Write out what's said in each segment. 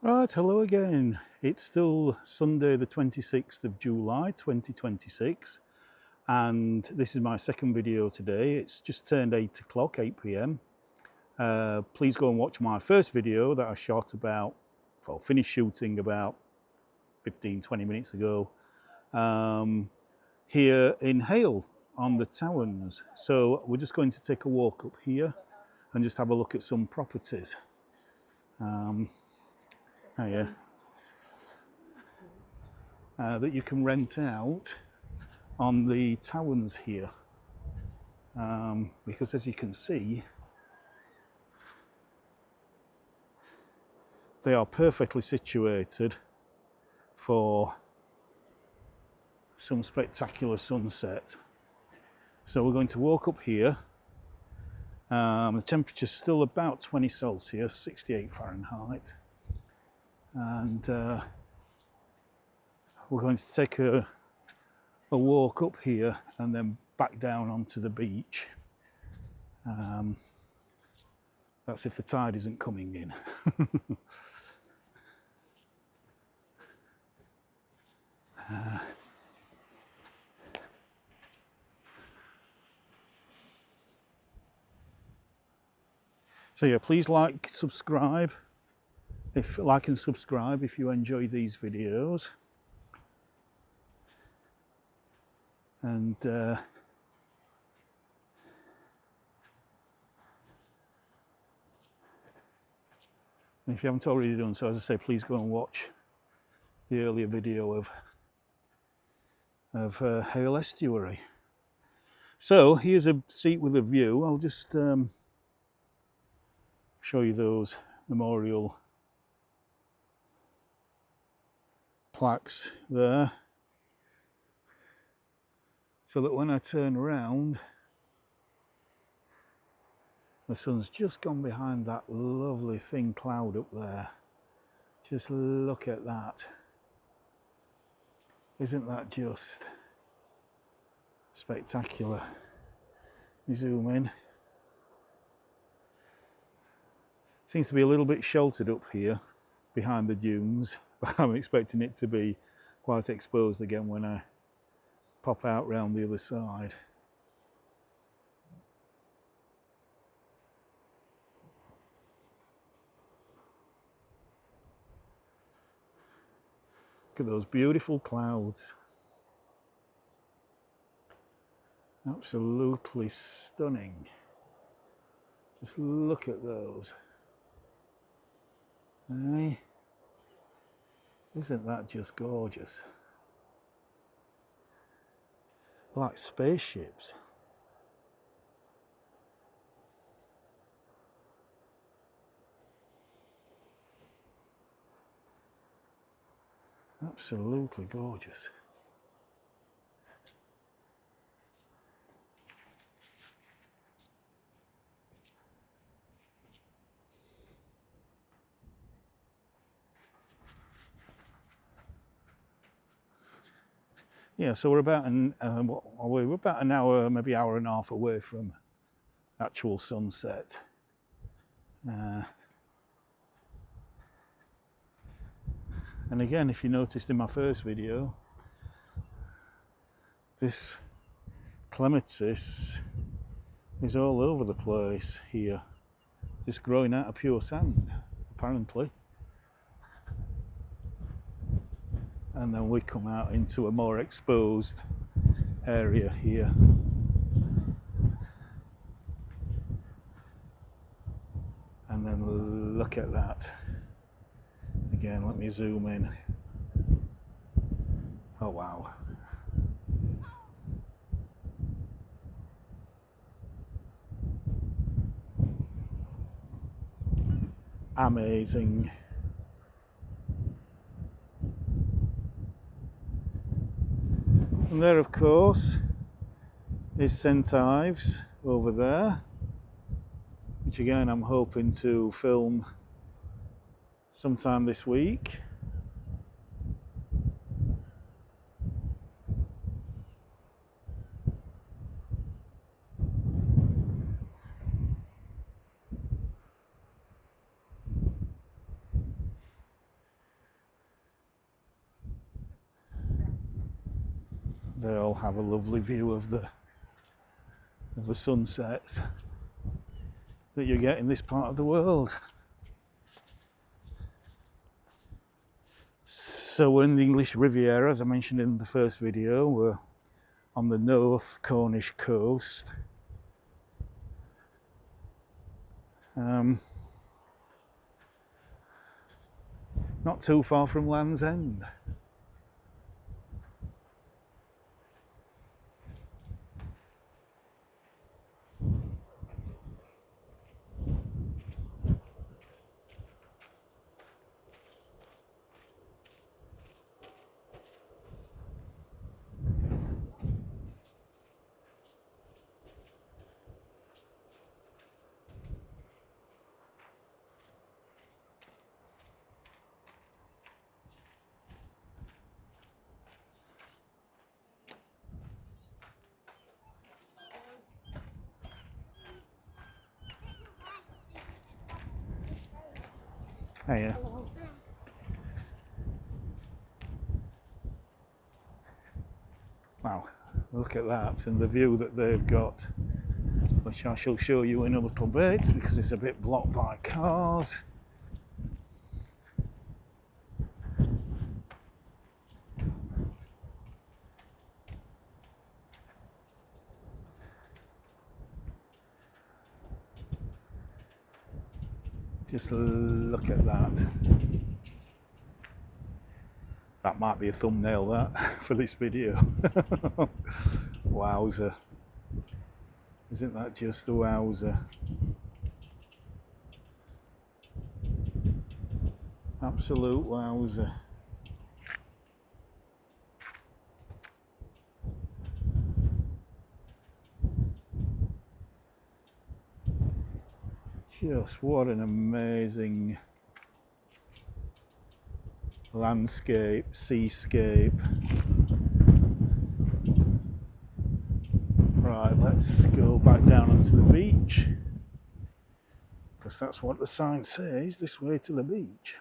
Right, hello again. It's still Sunday the 26th of July 2026 and this is my second video today. It's just turned 8 o'clock, 8 p.m. Please go and watch my first video that I shot finished shooting about 15-20 minutes ago here in Hayle on the Towns. So we're just going to take a walk up here and just have a look at some properties. That you can rent out on the Towns here, because as you can see, they are perfectly situated for some spectacular sunset. So we're going to walk up here. The temperature's still about 20 Celsius, 68 Fahrenheit, and we're going to take a walk up here and then back down onto the beach. That's if the tide isn't coming in. So yeah, please like and subscribe if you enjoy these videos. And if you haven't already done so, as I say, please go and watch the earlier video of Hayle Estuary. So here's a seat with a view. I'll just show you those memorial plaques there, so that when I turn around, the sun's just gone behind that lovely thin cloud up there. Just look at that. Isn't that just spectacular? Zoom in. Seems to be a little bit sheltered up here behind the dunes, but I'm expecting it to be quite exposed again when I pop out round the other side. Look at those beautiful clouds. Absolutely stunning. Just look at those. Hey, isn't that just gorgeous? Like spaceships. Absolutely gorgeous. Yeah, so we're about an hour, maybe hour and a half away from actual sunset. And again, if you noticed in my first video, this clematis is all over the place here, just growing out of pure sand, apparently. And then we come out into a more exposed area here. And then look at that. Again, let me zoom in. Oh wow. Amazing. And there, of course, is St.Ives over there, which again I'm hoping to film sometime this week. they all have a lovely view of the sunsets that you get in this part of the world. So we're in the English Riviera, as I mentioned in the first video. We're on the North Cornish coast. Not too far from Land's End. Hiya. Wow, look at that, and the view that they've got, which I shall show you in a little bit because it's a bit blocked by cars. Just look at that. That might be a thumbnail, that, for this video. Wowzer. Isn't that just a wowzer? Absolute wowzer. Just what an amazing landscape, seascape. Right, let's go back down onto the beach, because that's what the sign says, this way to the beach.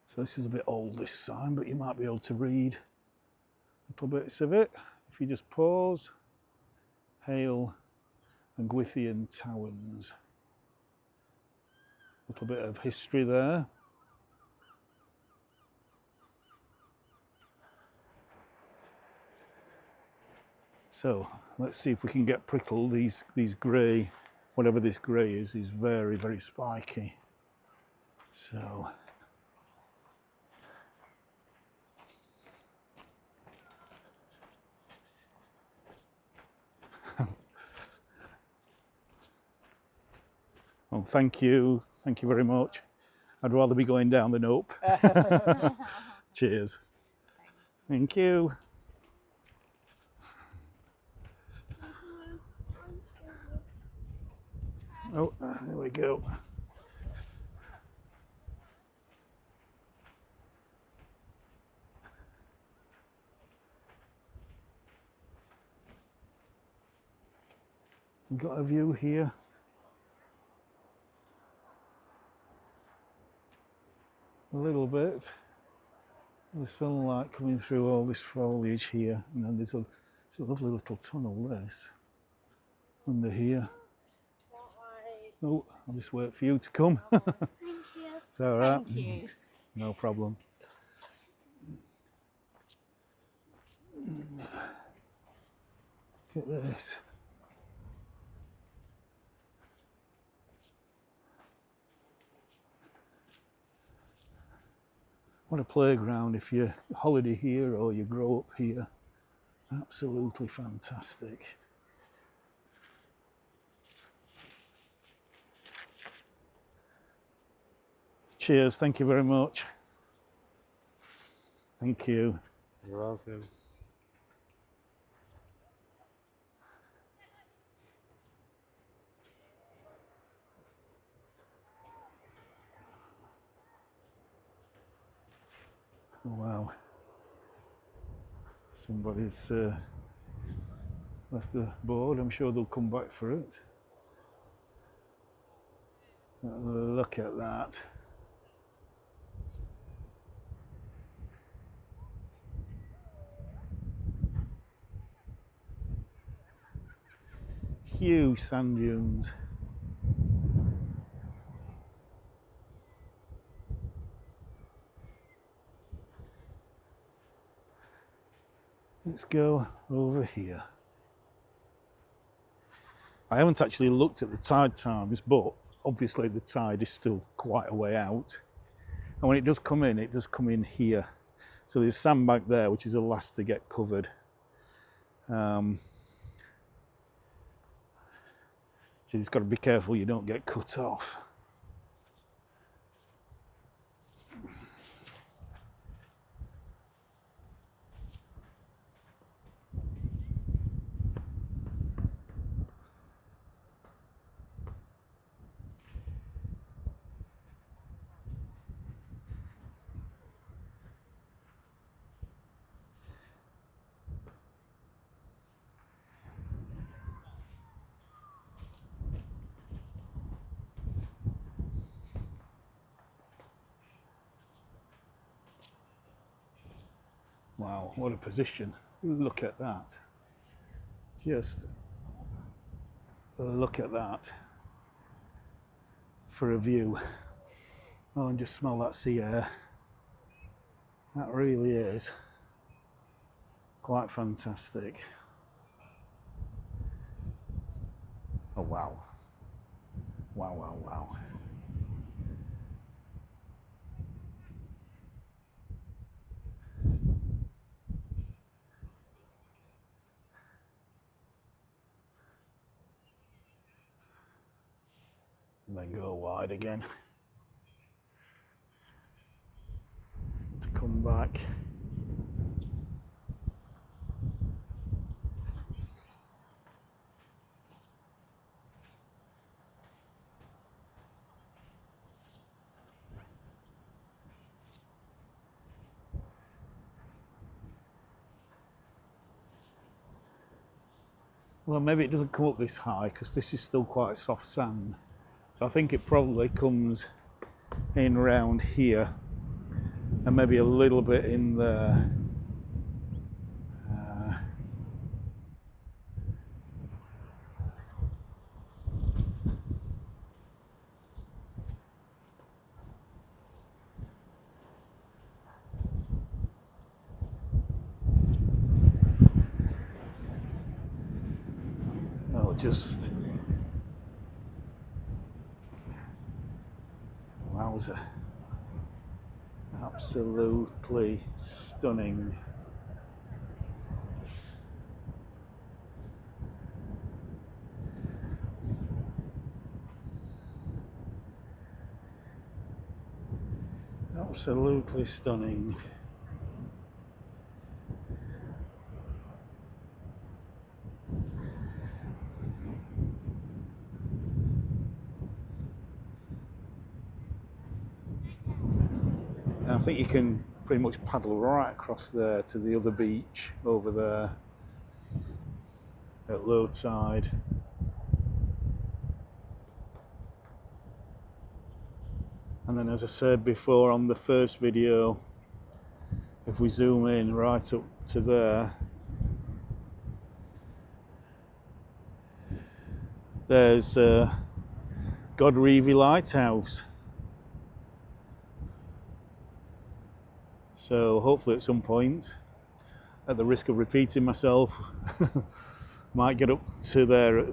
So this is a bit old, this sign, but you might be able to read little bits of it if you just pause. Hayle and Gwythian Towns. A little bit of history there. So let's see if we can get prickled. These grey, whatever this grey is very, very spiky. So oh, thank you very much. I'd rather be going down than up. Cheers. Thank you. Oh, there we go. We've got a view here. A little bit. The sunlight coming through all this foliage here, and then there's a lovely little tunnel, this, under here. Oh, I'll just wait for you to come. Thank you. It's all right. Thank you. No problem. Look at this. What a playground if you holiday here or you grow up here. Absolutely fantastic. Cheers, thank you very much. Thank you. You're welcome. Oh wow. Somebody's left the board. I'm sure they'll come back for it. Look at that. Huge sand dunes. Let's go over here. I haven't actually looked at the tide times, but obviously the tide is still quite a way out. And when it does come in, it does come in here. So there's sandbank there, which is the last to get covered. So you've got to be careful you don't get cut off. Wow, what a position. Look at that. Just look at that for a view. Oh, and just smell that sea air. That really is quite fantastic. Oh, wow. Wow, wow, wow. And then go wide again to come back. Well, maybe it doesn't come up this high because this is still quite soft sand. So I think it probably comes in around here and maybe a little bit in there. Oh, just wowza. Absolutely stunning. Absolutely stunning. And I think you can pretty much paddle right across there to the other beach over there at low tide. And then, as I said before on the first video, if we zoom in right up to there, there's Godrevy Lighthouse. So hopefully at some point, at the risk of repeating myself, might get up to there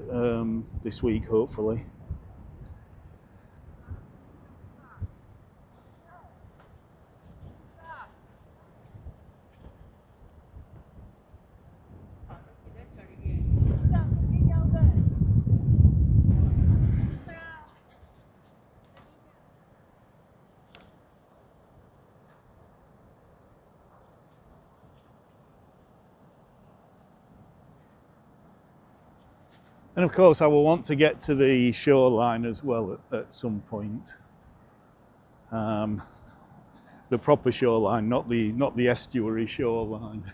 this week, hopefully. And of course, I will want to get to the shoreline as well at some point. The proper shoreline, not the estuary shoreline.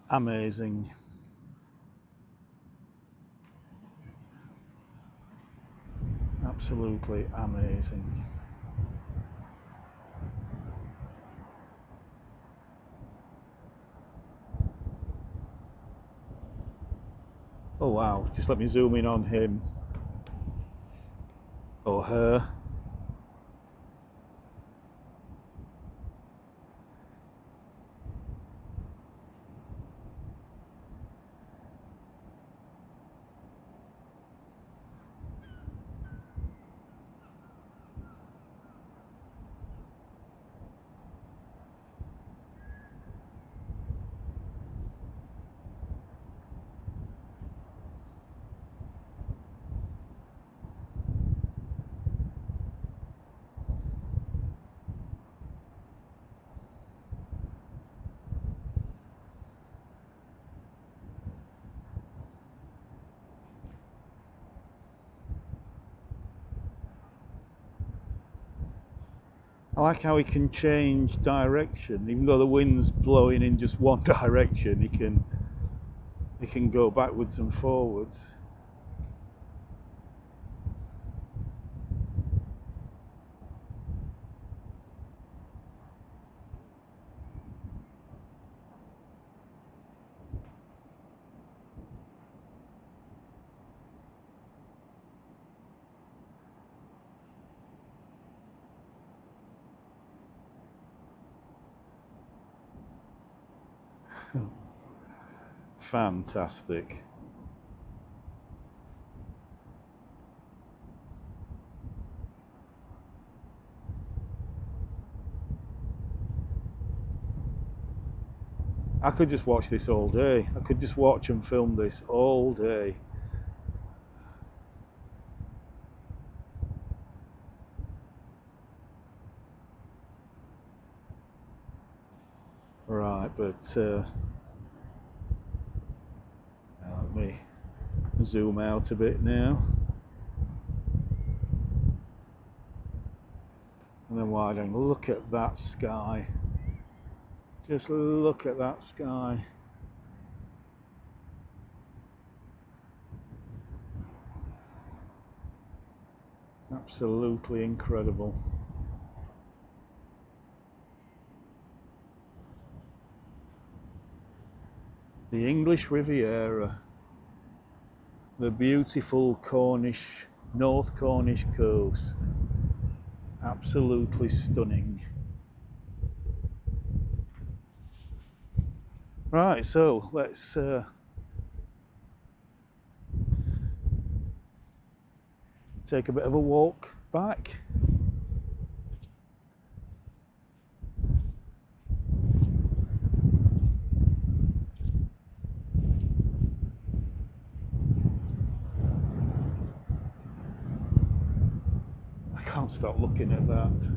Amazing. Absolutely amazing. Oh wow, just let me zoom in on him or her. I like how he can change direction, even though the wind's blowing in just one direction. He can go backwards and forwards. Fantastic. I could just watch this all day. I could just watch and film this all day. Right, but let me zoom out a bit now. And then widen. Look at that sky. Just look at that sky. Absolutely incredible. The English Riviera. The beautiful Cornish, North Cornish coast. Absolutely stunning. Right, so let's take a bit of a walk back. I can't stop looking at that.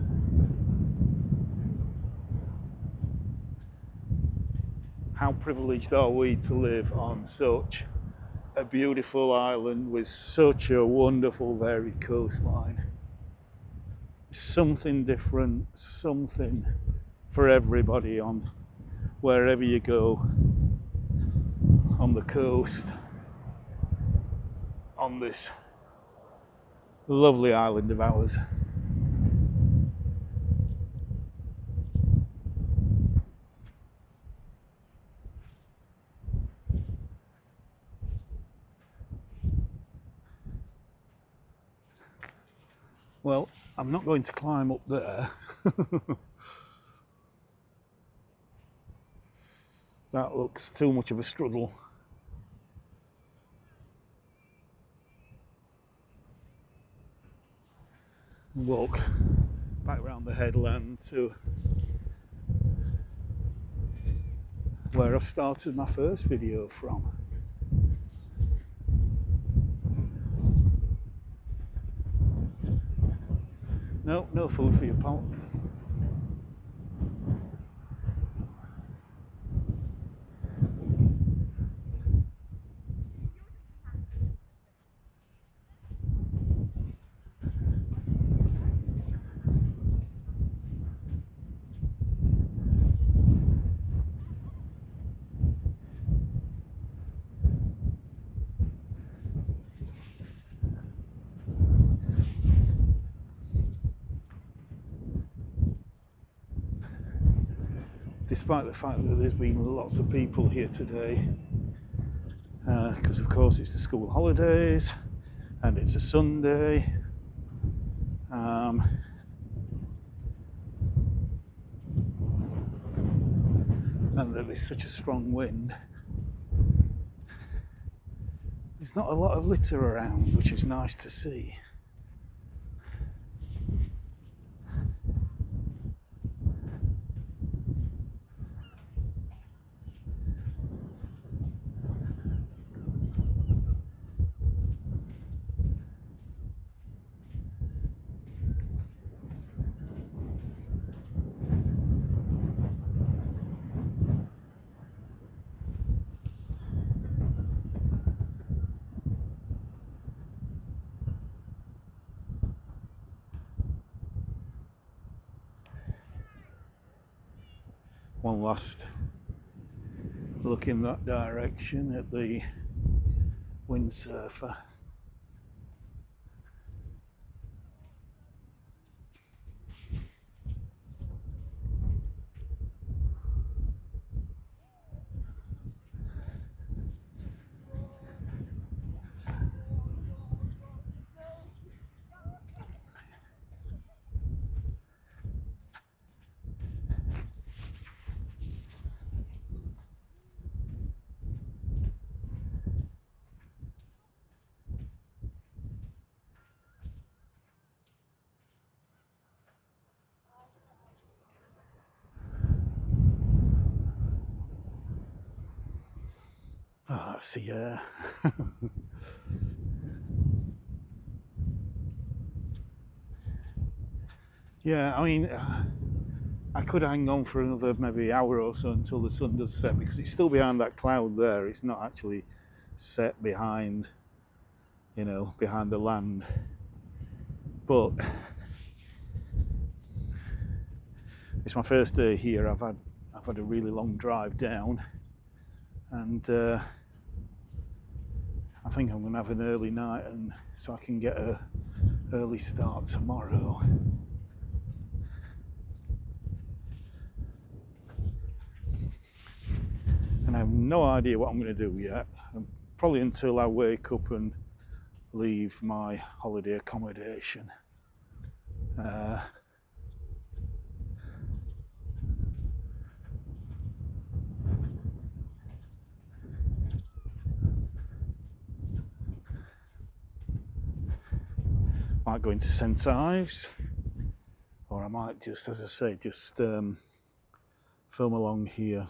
How privileged are we to live on such a beautiful island with such a wonderful varied coastline. Something different, something for everybody on wherever you go on the coast, on this lovely island of ours. Well, I'm not going to climb up there. That looks too much of a struggle. Walk back around the headland to where I started my first video from. No, no food for you, pal. despite the fact that there's been lots of people here today, because of course it's the school holidays and it's a Sunday. And that there's such a strong wind. There's not a lot of litter around, which is nice to see. One last look in that direction at the windsurfer. Oh, that's the air. Yeah, I mean, I could hang on for another maybe hour or so until the sun does set, because it's still behind that cloud there. It's not actually set behind, you know, behind the land. But it's my first day here. I've had a really long drive down, and I think I'm going to have an early night, and so I can get a early start tomorrow. And I have no idea what I'm going to do yet. Probably until I wake up and leave my holiday accommodation. Might go into St.Ives, or I might just, as I say, just film along here.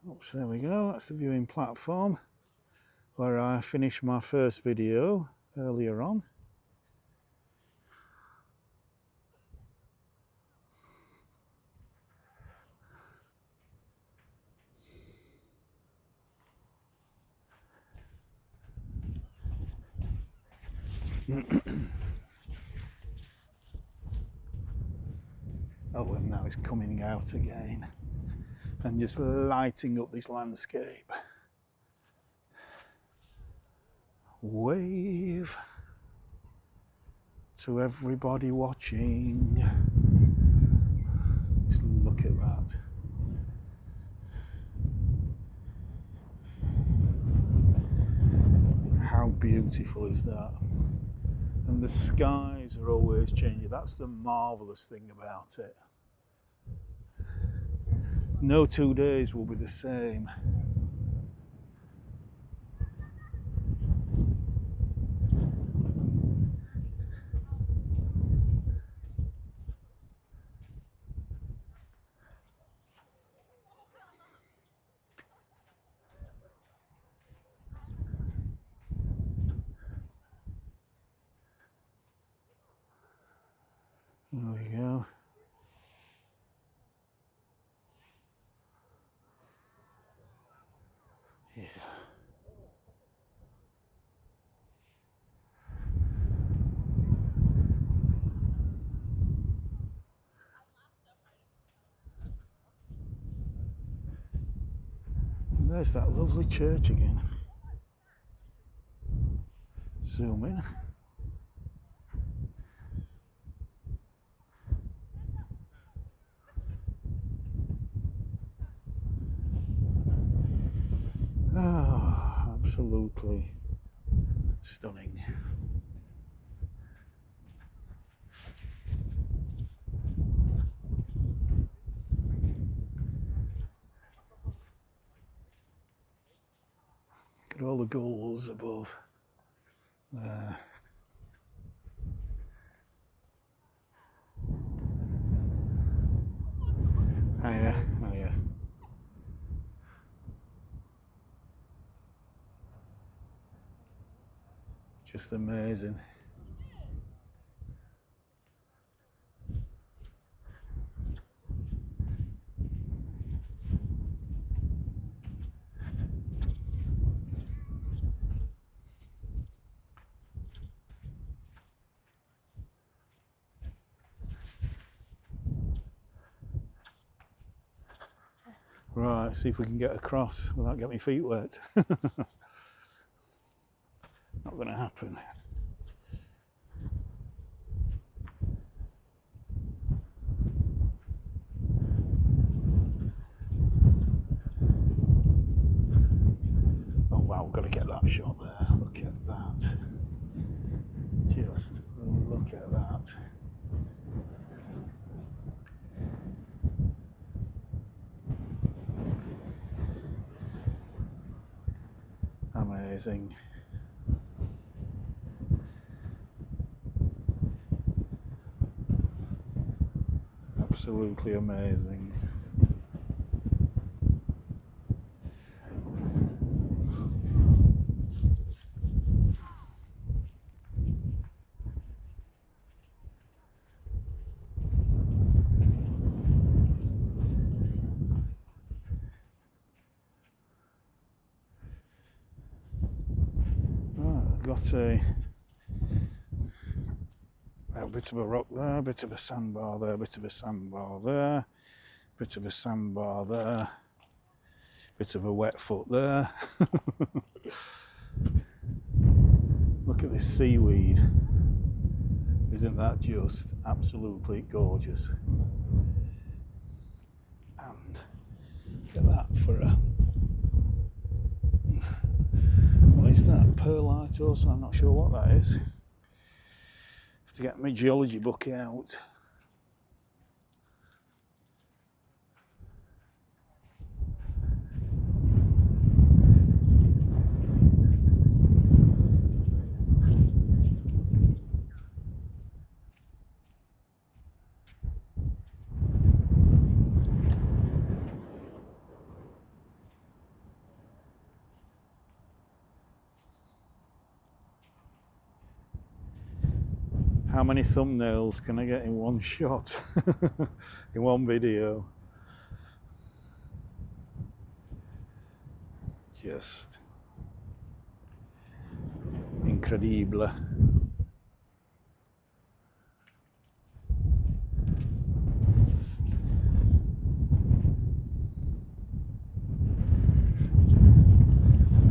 Oops, there we go. That's the viewing platform where I finished my first video earlier on. Oh, and now it's coming out again and just lighting up this landscape. Wave to everybody watching. Just look at that. How beautiful is that? And the skies are always changing. That's the marvellous thing about it. No 2 days will be the same. There we go. Yeah. And there's that lovely church again. Zoom in. Absolutely stunning. Look at all the gulls above there. Hiya, hiya. Just amazing. Right, see if we can get across without getting my feet wet. Not going to happen. Oh wow, we've got to get that shot there. Look at that. Just look at that. Amazing. Absolutely amazing. Right, I've got a bit of a rock there, a bit of a sandbar there, a bit of a sandbar there, a bit of a sandbar there, a bit of a wet foot there. Look at this seaweed. Isn't that just absolutely gorgeous? And look at that for a... What is that? Perlite or something? I'm not sure what that is. Have to get my geology book out. How many thumbnails can I get in one shot? In one video? Just incredible.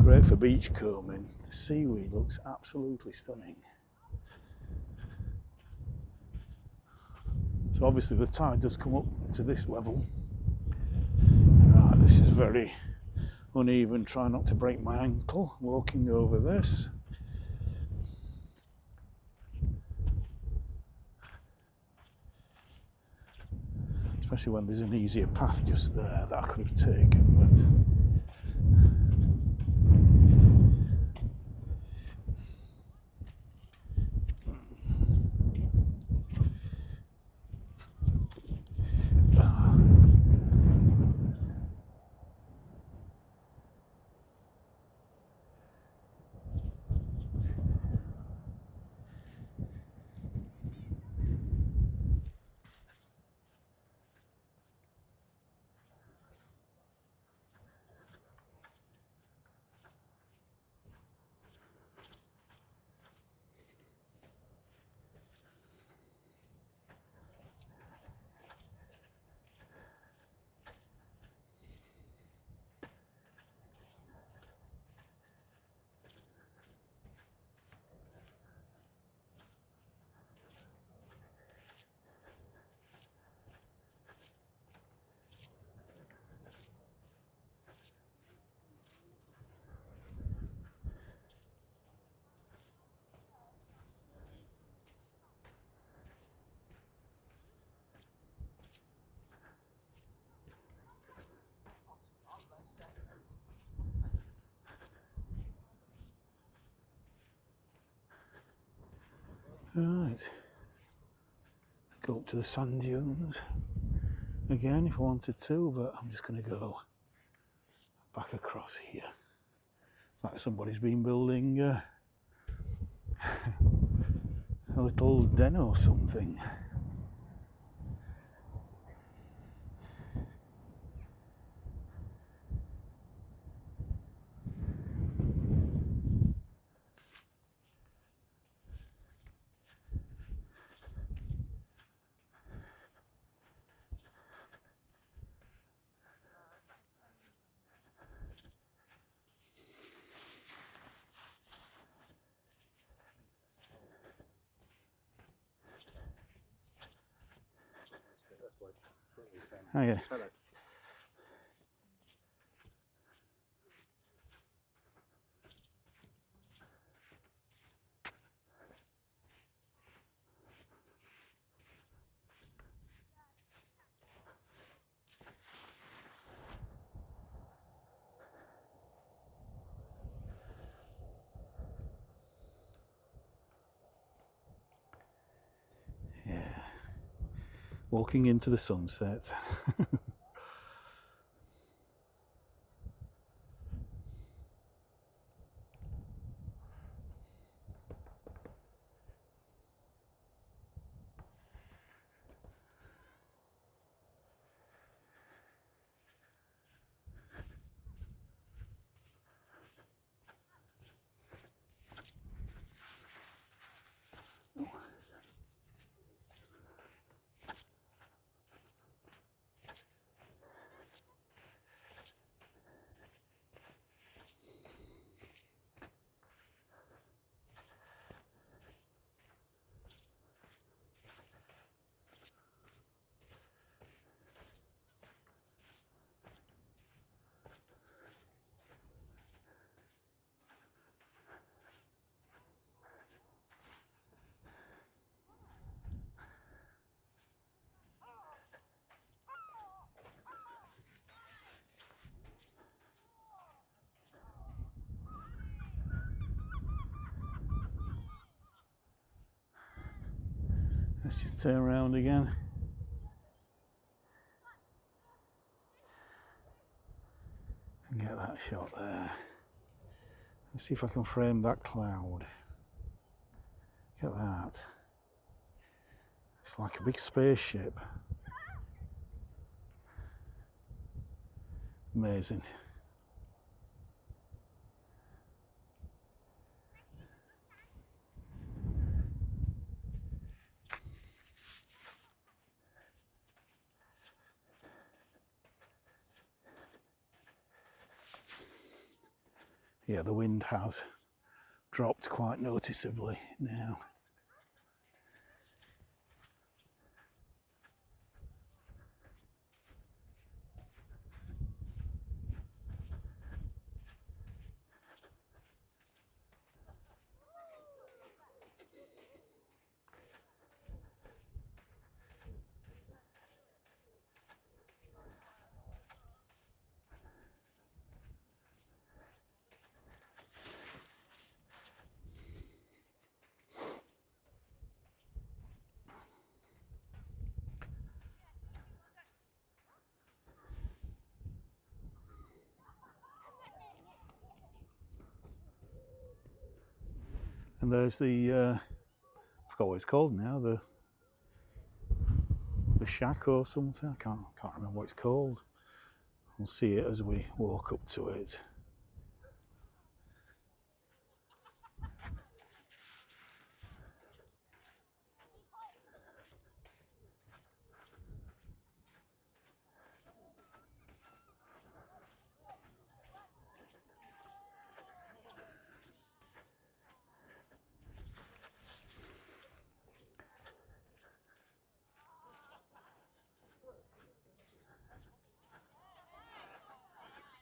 Great for beachcombing. The seaweed looks absolutely stunning. So obviously the tide does come up to this level. Right, this is very uneven. Try not to break my ankle walking over this. Especially when there's an easier path just there that I could have taken, but Right, go up to the sand dunes again if I wanted to, but I'm just going to go back across here. Like somebody's been building a little den or something. Oh yeah. Yeah. Walking into the sunset. Let's just turn around again. And get that shot there. Let's see if I can frame that cloud. Look at that. It's like a big spaceship. Amazing. Yeah, the wind has dropped quite noticeably now. And there's the, I forgot what it's called now, the shack or something. I can't remember what it's called. We'll see it as we walk up to it.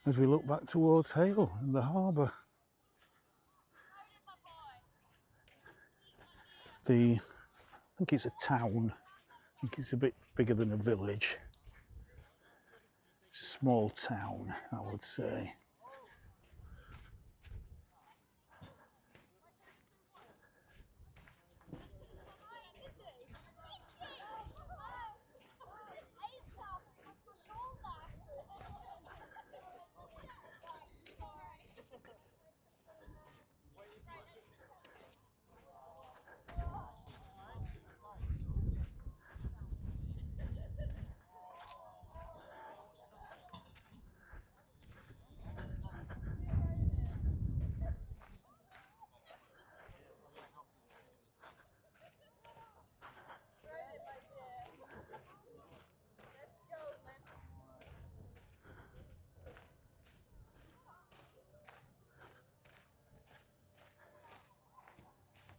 As we look back towards Hayle and the harbour. I think it's a town. I think it's a bit bigger than a village. It's a small town, I would say.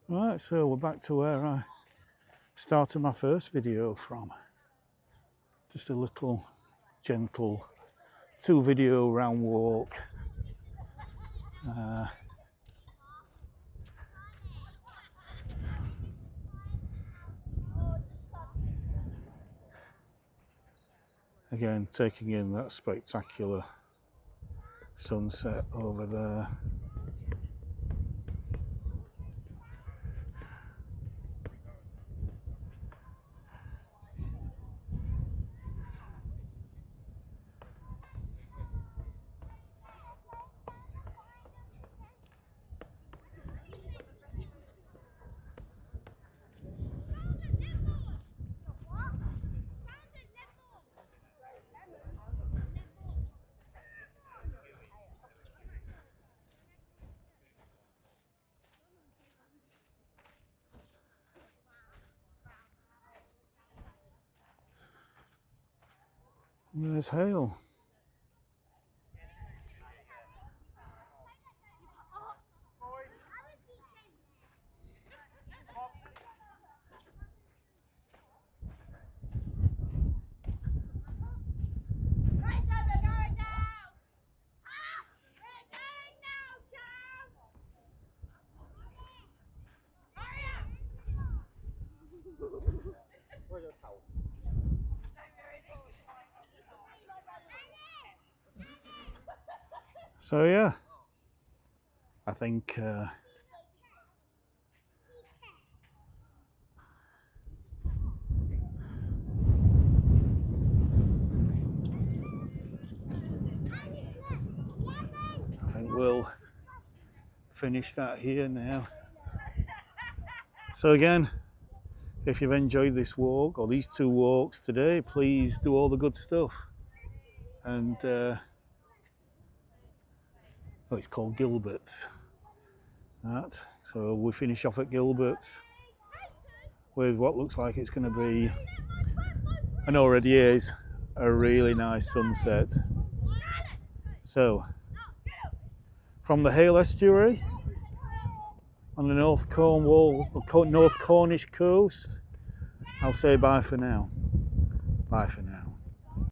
Right, so we're back to where I started my first video from. Just a little gentle 2 video round walk. Again, taking in that spectacular sunset over there. And there's Hayle. So yeah, I think we'll finish that here now. So again, if you've enjoyed this walk or these 2 walks today, please do all the good stuff. And oh, it's called Gilbert's. That. So we finish off at Gilbert's with what looks like it's going to be, and already is, a really nice sunset. So from the Hayle Estuary on the North Cornish coast, I'll say bye for now. Bye for now.